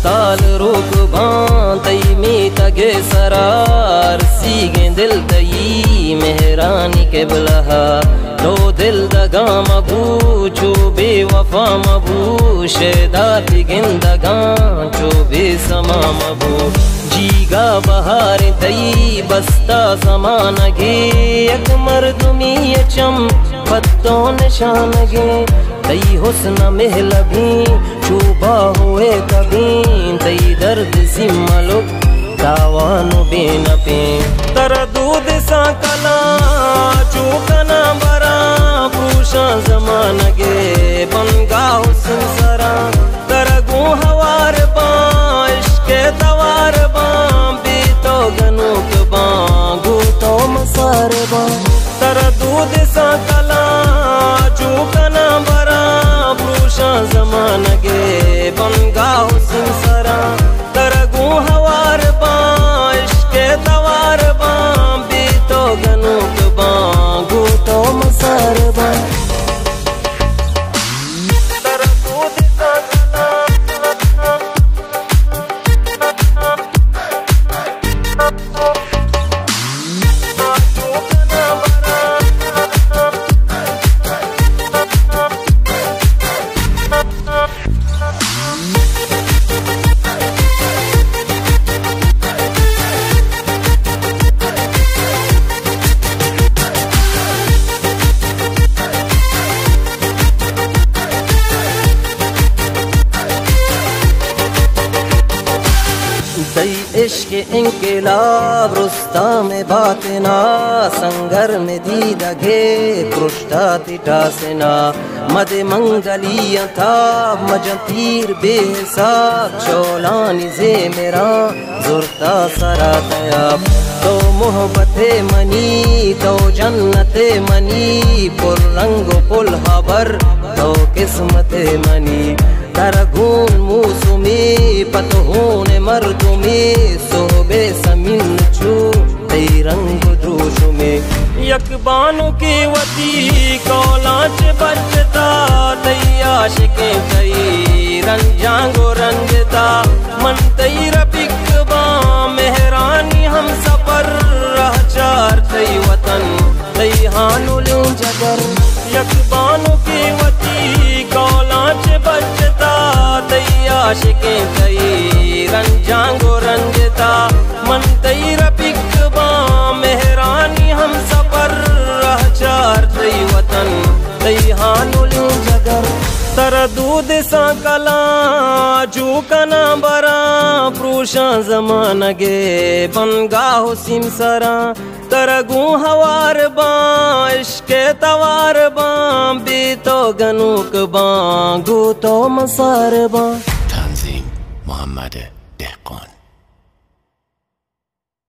ताल रूक बांतई में तगे सरार सीगे दिल तई मेहरानी के बलहा लो दिल दगा मबू चो बेवफा मबू शेदाती गिंदगा चो बेसमा मबू जीगा बहार तई बस्ता समान गे एक मर्दुमी चम पत्तों निशान गे तई हुस्न महलबी चूबा हुए कभी तई दर्द सिमलुक दावानु बेन पे तर दूध सा कला चूकना बरा पूषा जमान गे बनगा हुस्न सरा तरगू हवार बा इश्के तवार बा बीतो गनुक बा गूतो मसार बा तर दूध सा कला चूकना बरा पूषा जमान गे बनगा हुस्न सरा तरगू हवार बा इश्के तवार बा बीतो गनुक बा गूतो मसार बा इश्क इंकिलाब रुस्ता में बातना संगर में दीदा घे पृष्ठा तिटा सेना मद मंगलिया था मजतीर बेहिसाब चौलानी जे मेरा जुरता सरा तयाब तो मोहब्बते मनी तो जन्नते मनी पुल रंगो पुल हबर तो किस्मते मनी तरगून मूसुमी पतहून मर्दुमी सोबे समिन चू तई रंग द्रोश में यकबानों की वती कौलाच बचता तई आशिके तई रंजांगो रंजता मन तई रबिकबा मेहरानी हम सफर रहचार तई वतन तई हानुल जगर यकबानों की वती कौलाच बचता तई आशिके तई रंजांगो रंजता मन तई रबिकबा मेहरानी हम सफर रहचार तई वतन तई हानुल जगर तर दूध सा कला चूकना बरा प्रूषा जमान गे बनगा हुसिम सरा तरगू हवार बा इश्के तवार बा बीतो गनुक बा गूतो मसार बा Tanzim Muhammad